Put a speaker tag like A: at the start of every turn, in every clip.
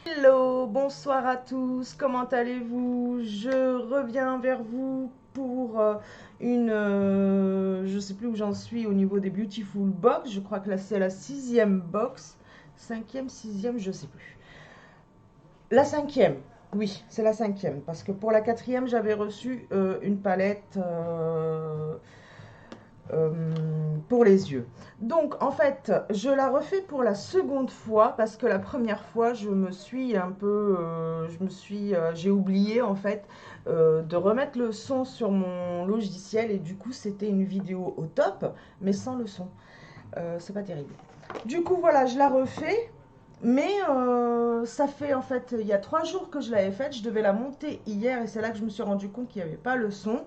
A: Hello, bonsoir à tous, comment allez-vous? Je reviens vers vous pour je sais plus où j'en suis au niveau des Beautiful Box, je crois que là c'est la sixième box, cinquième, sixième, je sais plus. La cinquième, oui, c'est la cinquième, parce que pour la quatrième j'avais reçu une palette pour les yeux. Donc en fait, je la refais pour la seconde fois parce que la première fois, je me suis un peu, j'ai oublié en fait de remettre le son sur mon logiciel et du coup c'était une vidéo au top, mais sans le son. C'est pas terrible. Du coup voilà, je la refais. Mais ça fait en fait, il y a 3 jours que je l'avais faite, je devais la monter hier et c'est là que je me suis rendu compte qu'il n'y avait pas le son.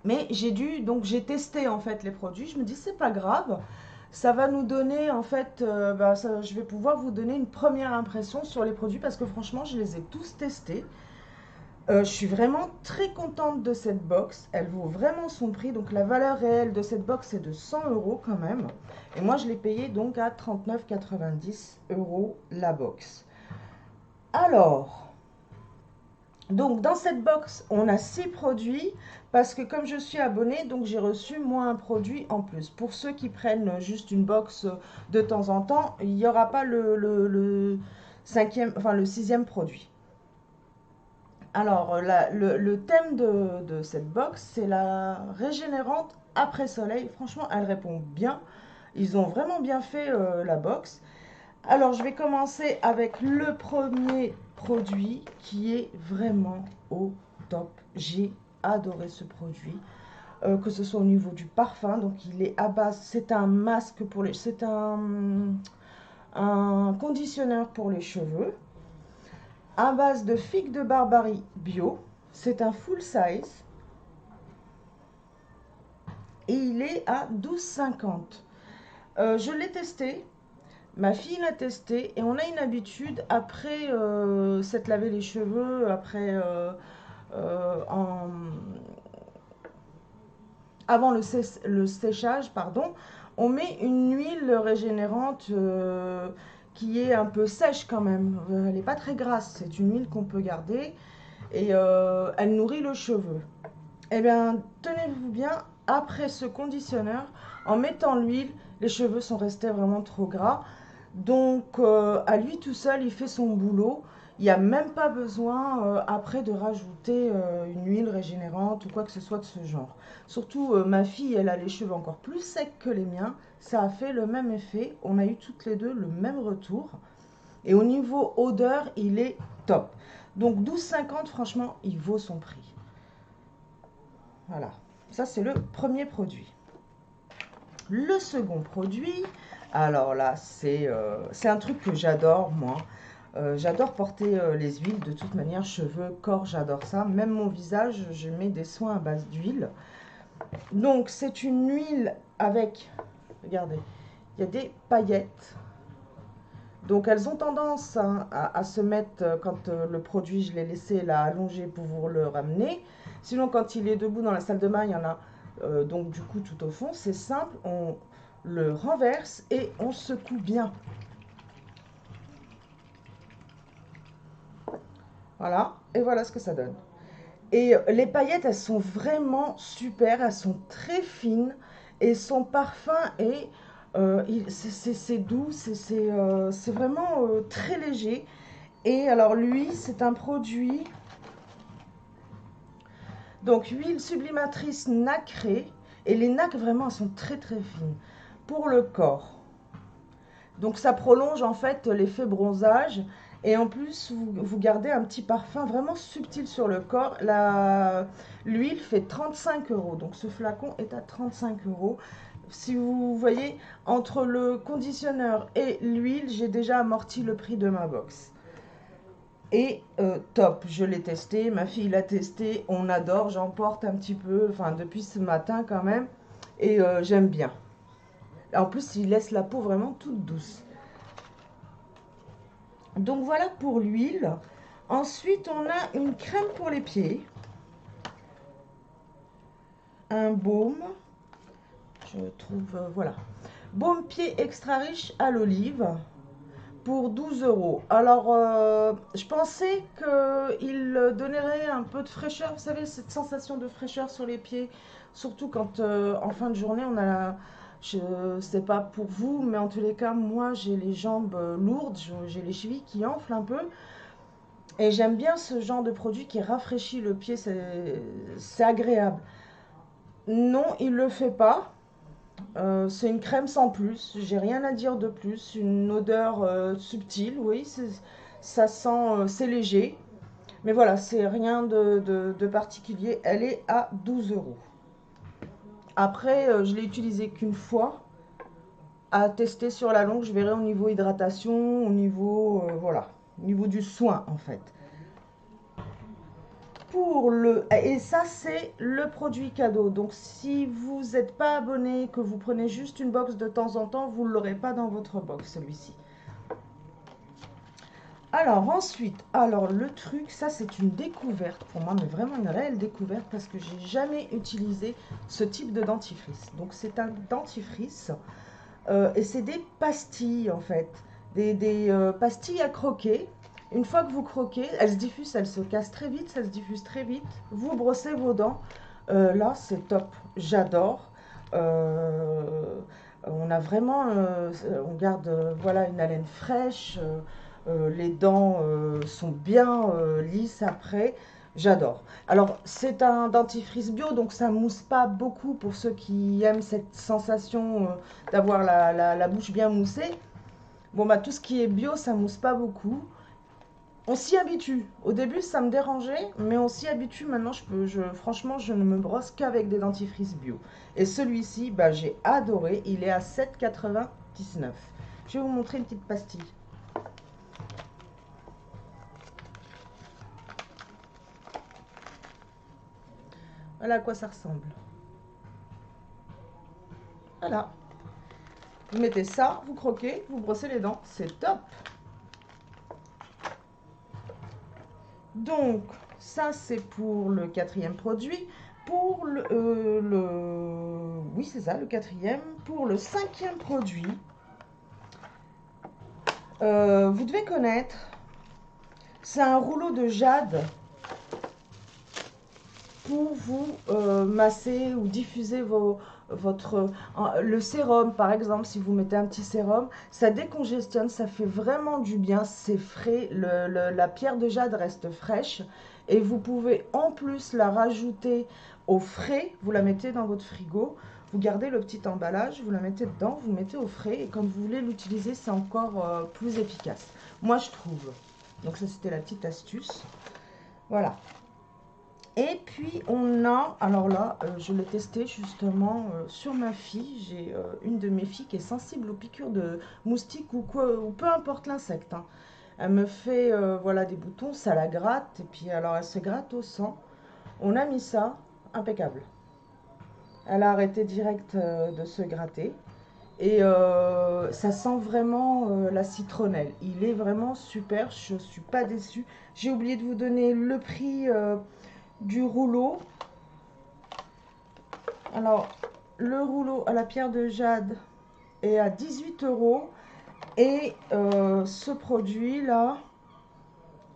A: Mais j'ai testé en fait les produits. Je me dis c'est pas grave, ça va nous donner en fait, je vais pouvoir vous donner une première impression sur les produits parce que franchement je les ai tous testés. Je suis vraiment très contente de cette box. Elle vaut vraiment son prix. Donc la valeur réelle de cette box est de 100 euros quand même. Et moi je l'ai payé donc à 39,90 € la box. Alors, donc dans cette box, on a 6 produits parce que comme je suis abonnée, donc j'ai reçu moi un produit en plus. Pour ceux qui prennent juste une box de temps en temps, il n'y aura pas le cinquième, enfin le sixième produit. Alors le thème de cette box, c'est la régénérante après soleil. Franchement, elle répond bien. Ils ont vraiment bien fait la box. Alors, je vais commencer avec le premier produit qui est vraiment au top. J'ai adoré ce produit, que ce soit au niveau du parfum. Donc, il est à base, c'est un masque pour les, c'est un conditionneur pour les cheveux à base de figues de Barbarie bio. C'est un full size et il est à 12,50. Je l'ai testé. Ma fille l'a testé et on a une habitude après s'être lavé les cheveux, après avant le séchage, pardon, on met une huile régénérante qui est un peu sèche quand même. Elle n'est pas très grasse, c'est une huile qu'on peut garder et elle nourrit le cheveu. Eh bien, tenez-vous bien, après ce conditionneur, en mettant l'huile, les cheveux sont restés vraiment trop gras. Donc, à lui tout seul, il fait son boulot. Il n'y a même pas besoin après de rajouter une huile régénérante ou quoi que ce soit de ce genre. Surtout, ma fille, elle a les cheveux encore plus secs que les miens. Ça a fait le même effet. On a eu toutes les deux le même retour. Et au niveau odeur, il est top. Donc 12,50, franchement, il vaut son prix. Voilà. Ça, c'est le premier produit. Le second produit, alors là, c'est un truc que j'adore, moi. J'adore porter les huiles, de toute manière, cheveux, corps, j'adore ça. Même mon visage, je mets des soins à base d'huile. Donc, c'est une huile avec, regardez, il y a des paillettes. Donc, elles ont tendance hein, à se mettre, quand le produit, je l'ai laissé là allongé pour vous le ramener. Sinon, quand il est debout dans la salle de bain, il y en a donc du coup tout au fond. C'est simple, on le renverse et on secoue bien. Voilà, et voilà ce que ça donne. Et les paillettes, elles sont vraiment super, elles sont très fines et son parfum est, c'est doux, c'est vraiment très léger. Et alors lui, c'est un produit, donc huile sublimatrice nacrée, et les nacres vraiment, elles sont très très fines pour le corps. Donc ça prolonge en fait l'effet bronzage et en plus vous gardez un petit parfum vraiment subtil sur le corps. L'huile fait 35 euros, donc ce flacon est à 35 euros. Si vous voyez, entre le conditionneur et l'huile, j'ai déjà amorti le prix de ma box. Et top, je l'ai testé, ma fille l'a testé, on adore, j'en porte un petit peu, enfin depuis ce matin quand même, et j'aime bien. En plus, il laisse la peau vraiment toute douce. Donc voilà pour l'huile. Ensuite, on a une crème pour les pieds, un baume, je trouve, voilà. Baume pied extra riche à l'olive pour 12 euros. Alors, je pensais qu'il donnerait un peu de fraîcheur, vous savez, cette sensation de fraîcheur sur les pieds, surtout quand en fin de journée, on a je sais pas pour vous, mais en tous les cas, moi, j'ai les jambes lourdes, j'ai les chevilles qui enflent un peu, et j'aime bien ce genre de produit qui rafraîchit le pied, c'est agréable. Non, il le fait pas. C'est une crème sans plus, j'ai rien à dire de plus. Une odeur subtile, oui, ça sent, c'est léger. Mais voilà, c'est rien de particulier. Elle est à 12 euros. Après, je l'ai utilisée qu'une fois. À tester sur la longue, je verrai au niveau hydratation, au niveau, voilà, au niveau du soin en fait. Et ça c'est le produit cadeau, donc si vous n'êtes pas abonné, que vous prenez juste une box de temps en temps, vous ne l'aurez pas dans votre box celui-ci. Alors ensuite, alors le truc, ça c'est une découverte pour moi, mais vraiment une réelle découverte parce que j'ai jamais utilisé ce type de dentifrice. Donc c'est un dentifrice et c'est des pastilles en fait, des pastilles à croquer. Une fois que vous croquez, elles se diffusent, elles se cassent très vite, ça se diffuse très vite. Vous brossez vos dents. Là, c'est top. J'adore. On a vraiment, on garde voilà une haleine fraîche. Les dents sont bien lisses après. J'adore. Alors, c'est un dentifrice bio, donc ça mousse pas beaucoup pour ceux qui aiment cette sensation d'avoir la bouche bien moussée. Bon, bah, tout ce qui est bio, ça mousse pas beaucoup. On s'y habitue. Au début, ça me dérangeait, mais on s'y habitue. Maintenant, franchement, je ne me brosse qu'avec des dentifrices bio. Et celui-ci, bah, j'ai adoré. Il est à 7,99 €. Je vais vous montrer une petite pastille. Voilà à quoi ça ressemble. Voilà. Vous mettez ça, vous croquez, vous brossez les dents. C'est top. Donc, ça, c'est pour le quatrième produit. Pour oui, c'est ça, le quatrième. Pour le cinquième produit, vous devez connaître, c'est un rouleau de jade pour vous masser ou diffuser le sérum, par exemple. Si vous mettez un petit sérum, ça décongestionne, ça fait vraiment du bien, c'est frais, la pierre de jade reste fraîche et vous pouvez en plus la rajouter au frais. Vous la mettez dans votre frigo, vous gardez le petit emballage, vous la mettez dedans, vous mettez au frais et quand vous voulez l'utiliser, c'est encore plus efficace, moi je trouve. Donc ça, c'était la petite astuce. Voilà. Et puis on a, alors là, je l'ai testé justement sur ma fille. J'ai une de mes filles qui est sensible aux piqûres de moustiques ou peu importe l'insecte, hein. Elle me fait voilà des boutons, ça la gratte et puis alors elle se gratte au sang. On a mis ça, impeccable. Elle a arrêté direct de se gratter et ça sent vraiment la citronnelle. Il est vraiment super, je ne suis pas déçue. J'ai oublié de vous donner le prix du rouleau. Alors, le rouleau à la pierre de jade est à 18 € et ce produit là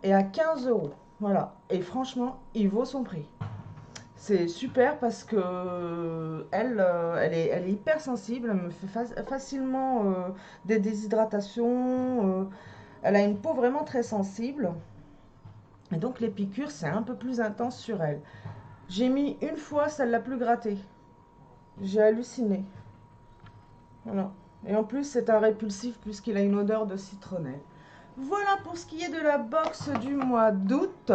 A: est à 15 €. Voilà, et franchement, il vaut son prix. C'est super parce que elle est hyper sensible, elle me fait facilement des déshydratations. Elle a une peau vraiment très sensible et donc les piqûres, c'est un peu plus intense sur elle. J'ai mis une fois, ça l'a plus gratté. J'ai halluciné. Voilà. Et en plus, c'est un répulsif puisqu'il a une odeur de citronnelle. Voilà pour ce qui est de la box du mois d'août.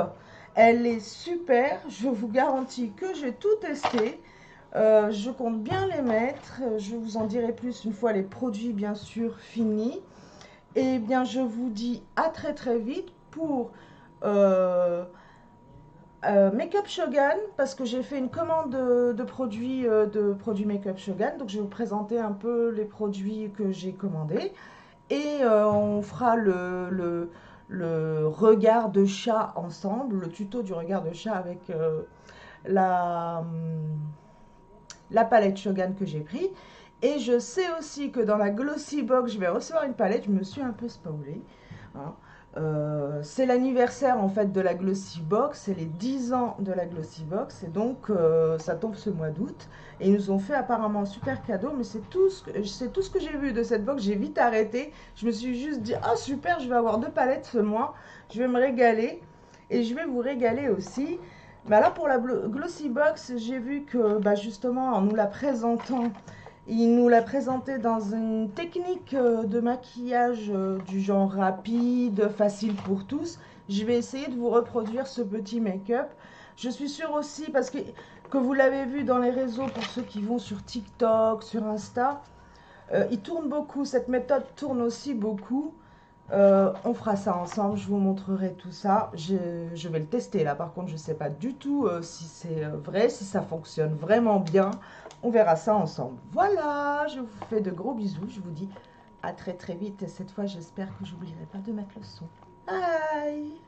A: Elle est super. Je vous garantis que j'ai tout testé. Je compte bien les mettre. Je vous en dirai plus une fois les produits, bien sûr, finis. Et bien, je vous dis à très très vite pour Make-up Shogun, parce que j'ai fait une commande de produits Make-up Shogun. Donc, je vais vous présenter un peu les produits que j'ai commandés. Et on fera le regard de chat ensemble, le tuto du regard de chat avec la palette Shogun que j'ai pris. Et je sais aussi que dans la Glossy Box, je vais recevoir une palette. Je me suis un peu spoilée, hein. C'est l'anniversaire en fait de la Glossy Box, c'est les 10 ans de la Glossy Box et donc ça tombe ce mois d'août et ils nous ont fait apparemment un super cadeau, mais c'est tout ce que j'ai vu de cette box. J'ai vite arrêté, je me suis juste dit ah super, je vais avoir 2 palettes ce mois, je vais me régaler et je vais vous régaler aussi. Bah là pour la Glossy Box, j'ai vu que bah, justement en nous la présentant, il nous l'a présenté dans une technique de maquillage du genre rapide, facile pour tous. Je vais essayer de vous reproduire ce petit make-up. Je suis sûre aussi, parce que vous l'avez vu dans les réseaux, pour ceux qui vont sur TikTok, sur Insta, il tourne beaucoup. Cette méthode tourne aussi beaucoup. On fera ça ensemble, je vous montrerai tout ça. Je vais le tester là, par contre je ne sais pas du tout si c'est vrai, si ça fonctionne vraiment bien. On verra ça ensemble. Voilà, je vous fais de gros bisous, je vous dis à très très vite. Et cette fois j'espère que j'oublierai pas de mettre le son. Bye.